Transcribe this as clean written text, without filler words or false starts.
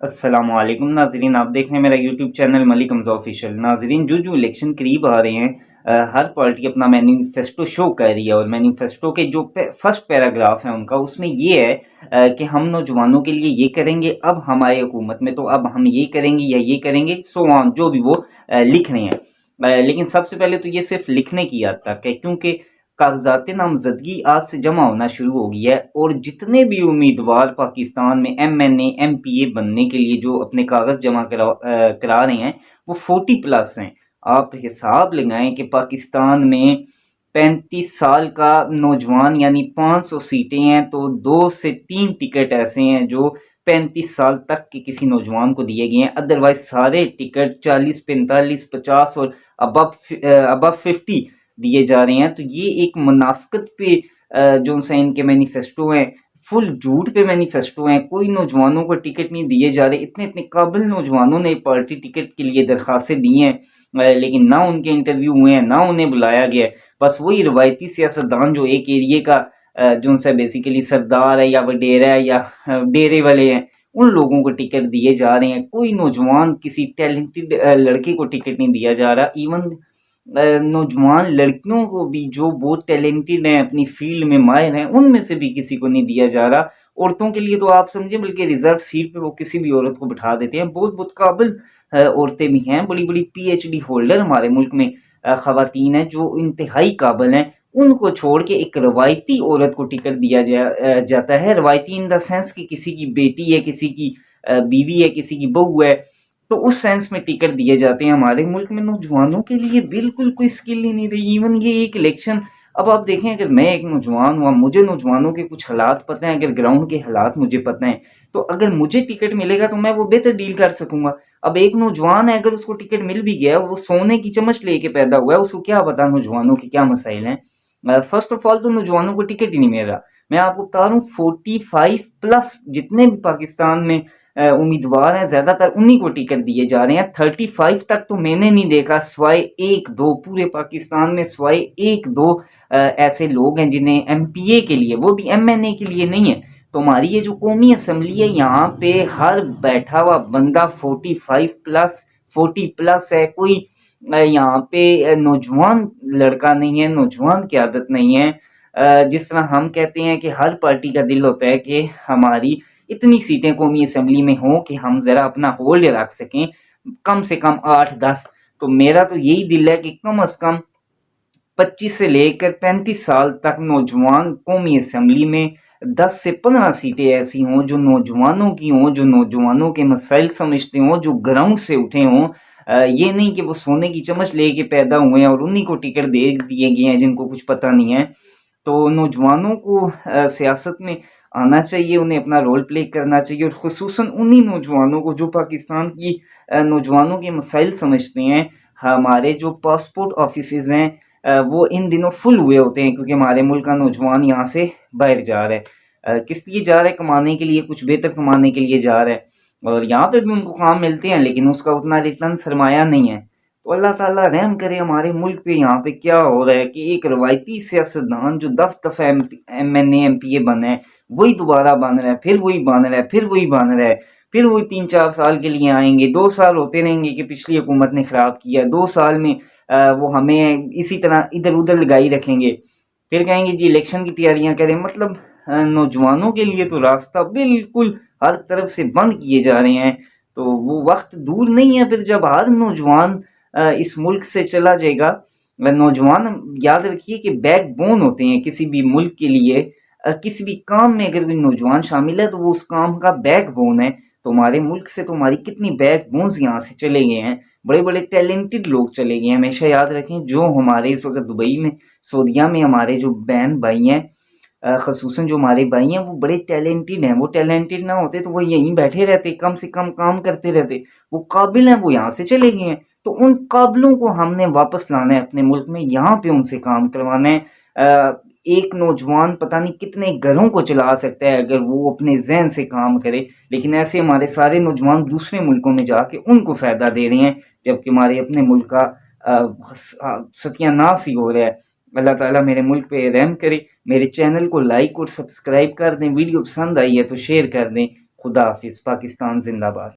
السلام علیکم ناظرین، آپ دیکھ رہے ہیں میرا یوٹیوب چینل ملک حمزہ آفیشیل۔ ناظرین، جو الیکشن قریب آ رہے ہیں، ہر پارٹی اپنا مینیفیسٹو شو کر رہی ہے، اور مینیفیسٹو کے جو فرسٹ پیراگراف ہے ان کا، اس میں یہ ہے کہ ہم نوجوانوں کے لیے یہ کریں گے، اب ہماری حکومت میں تو اب ہم یہ کریں گے یا یہ کریں گے، سو آن جو بھی وہ لکھ رہے ہیں۔ لیکن سب سے پہلے تو یہ صرف لکھنے کی حد تک ہے، کیونکہ کاغذات نامزدگی آج سے جمع ہونا شروع ہو گئی ہے، اور جتنے بھی امیدوار پاکستان میں MNA MPA بننے کے لیے جو اپنے کاغذ جمع کرا رہے ہیں وہ 40+ ہیں۔ آپ حساب لگائیں کہ پاکستان میں 35 سال کا نوجوان یعنی 500 سیٹیں ہیں، تو 2 سے 3 ٹکٹ ایسے ہیں جو 35 سال تک کے کسی نوجوان کو دیے گئے ہیں، ادروائز سارے ٹکٹ 40 45 50 اور ابو 50 دیے جا رہے ہیں۔ تو یہ ایک منافقت پہ جو سے ان کے مینیفیسٹو ہیں، فل جھوٹ پہ مینیفیسٹو ہیں، کوئی نوجوانوں کو ٹکٹ نہیں دیے جا رہے۔ اتنے قابل نوجوانوں نے پارٹی ٹکٹ کے لیے درخواستیں دی ہیں، لیکن نہ ان کے انٹرویو ہوئے ہیں، نہ انہیں بلایا گیا ہے۔ بس وہی روایتی سیاستدان جو ایک ایریے کا جو ان سے بیسیکلی سردار ہے یا وڈیرا ہے یا ڈیرے والے ہیں، ان لوگوں کو ٹکٹ دیے جا رہے ہیں۔ کوئی نوجوان کسی ٹیلنٹڈ لڑکے کو ٹکٹ نہیں دیا جا رہا، ایون نوجوان لڑکیوں کو بھی جو بہت ٹیلنٹڈ ہیں، اپنی فیلڈ میں ماہر ہیں، ان میں سے بھی کسی کو نہیں دیا جا رہا۔ عورتوں کے لیے تو آپ سمجھیں بلکہ ریزرو سیٹ پہ وہ کسی بھی عورت کو بٹھا دیتے ہیں۔ بہت قابل عورتیں بھی ہیں، بڑی پی ایچ ڈی ہولڈر ہمارے ملک میں خواتین ہیں جو انتہائی قابل ہیں، ان کو چھوڑ کے ایک روایتی عورت کو ٹکٹ دیا جاتا ہے۔ روایتی ان دا سینس کہ کسی کی بیٹی ہے، کسی کی بیوی ہے، کسی کی بہو ہے، تو اس سینس میں ٹکٹ دیے جاتے ہیں۔ ہمارے ملک میں نوجوانوں کے لیے بالکل کوئی اسکل ہی نہیں رہی۔ ایون یہ ایک الیکشن، اب آپ دیکھیں، اگر میں ایک نوجوان ہوں، مجھے نوجوانوں کے کچھ حالات پتہ ہیں، اگر گراؤنڈ کے حالات مجھے پتہ ہیں، تو اگر مجھے ٹکٹ ملے گا تو میں وہ بہتر ڈیل کر سکوں گا۔ اب ایک نوجوان ہے، اگر اس کو ٹکٹ مل بھی گیا، وہ سونے کی چمچ لے کے پیدا ہوا ہے، اس کو کیا پتا نوجوانوں کے کیا مسائل ہیں۔ فرسٹ آف آل تو نوجوانوں کو ٹکٹ ہی نہیں مل رہا۔ میں آپ کو بتا رہا ہوں 45+ جتنے بھی پاکستان میں امیدوار ہیں، زیادہ تر انہی کو ٹکٹ دیے جا رہے ہیں۔ 35 تک تو میں نے نہیں دیکھا، سوائے 1-2 پورے پاکستان میں، سوائے 1-2 ایسے لوگ ہیں جنہیں ایم پی اے کے لیے، وہ بھی ایم این اے کے لیے نہیں ہے۔ تو ہماری یہ جو قومی اسمبلی ہے، یہاں پہ ہر بیٹھا ہوا بندہ 40+ ہے۔ کوئی یہاں پہ نوجوان لڑکا نہیں ہے، نوجوان قیادت نہیں ہے۔ جس طرح ہم کہتے ہیں کہ ہر پارٹی کا دل ہوتا ہے کہ ہماری اتنی سیٹیں قومی اسمبلی میں ہوں کہ ہم ذرا اپنا ہولڈ رکھ سکیں، کم سے کم 8-10۔ تو میرا تو یہی دل ہے کہ کم از کم 25 سے لے کر 35 سال تک نوجوان قومی اسمبلی میں 10 سے 15 سیٹیں ایسی ہوں جو نوجوانوں کی ہوں، جو نوجوانوں کے مسائل سمجھتے ہوں، جو گراؤنڈ سے اٹھے ہوں۔ یہ نہیں کہ وہ سونے کی چمچ لے کے پیدا ہوئے ہیں اور انہی کو ٹکٹ دے دیے گئے ہیں جن کو کچھ پتہ نہیں ہے۔ تو نوجوانوں کو سیاست میں آنا چاہیے، انہیں اپنا رول پلے کرنا چاہیے، اور خصوصاً انہی نوجوانوں کو جو پاکستان کی نوجوانوں کے مسائل سمجھتے ہیں۔ ہمارے جو پاسپورٹ آفیسز ہیں وہ ان دنوں فل ہوئے ہوتے ہیں، کیونکہ ہمارے ملک کا نوجوان یہاں سے باہر جا رہا ہے۔ کس لیے جا رہا ہے؟ کمانے کے لیے، کچھ بہتر کمانے کے لیے جا رہا ہے، اور یہاں پہ بھی ان کو کام ملتے ہیں، لیکن اس کا اتنا ریٹرن سرمایہ نہیں ہے۔ تو اللہ تعالیٰ رحم کرے ہمارے ملک پہ۔ یہاں پہ کیا ہو رہا ہے کہ ایک روایتی سیاستدان جو 10 دفعہ MNA MPA بنا ہے، وہی دوبارہ بن رہا ہے، پھر وہی بن رہا ہے، پھر وہی بن رہا ہے، پھر وہی 3-4 سال کے لیے آئیں گے، 2 سال ہوتے رہیں گے کہ پچھلی حکومت نے خراب کیا، 2 سال میں وہ ہمیں اسی طرح ادھر ادھر لگائی رکھیں گے، پھر کہیں گے جی الیکشن کی تیاریاں کریں۔ مطلب نوجوانوں کے لیے تو راستہ بالکل ہر طرف سے بند کیے جا رہے ہیں۔ تو وہ وقت دور نہیں ہے پھر جب ہر نوجوان اس ملک سے چلا جائے گا۔ نوجوان یاد رکھیے کہ بیک بون ہوتے ہیں کسی بھی ملک کے لیے۔ کسی بھی کام میں اگر کوئی نوجوان شامل ہے تو وہ اس کام کا بیک بون ہے۔ تو ہمارے ملک سے تو ہماری کتنی بیک بونز یہاں سے چلے گئے ہیں، بڑے ٹیلنٹڈ لوگ چلے گئے ہیں۔ ہمیشہ یاد رکھیں، جو ہمارے اس وقت دبئی میں، سعودیہ میں ہمارے جو بہن بھائی ہیں، خصوصاً جو ہمارے بھائی ہیں، وہ بڑے ٹیلنٹڈ ہیں۔ وہ ٹیلنٹڈ نہ ہوتے تو وہ یہیں بیٹھے رہتے، کم سے کم کام کرتے رہتے۔ وہ قابل ہیں، وہ یہاں سے چلے گئے ہیں۔ تو ان قابلوں کو ہم نے واپس لانا ہے اپنے ملک میں، یہاں پہ ان سے کام کروانا ہے۔ ایک نوجوان پتہ نہیں کتنے گھروں کو چلا سکتا ہے اگر وہ اپنے ذہن سے کام کرے، لیکن ایسے ہمارے سارے نوجوان دوسرے ملکوں میں جا کے ان کو فائدہ دے رہے ہیں، جبکہ ہمارے اپنے ملک کا ستیہ ناش ہی ہو رہا ہے۔ اللہ تعالیٰ میرے ملک پہ رحم کرے۔ میرے چینل کو لائک اور سبسکرائب کر دیں، ویڈیو پسند آئی ہے تو شیئر کر دیں۔ خدا حافظ، پاکستان زندہ باد۔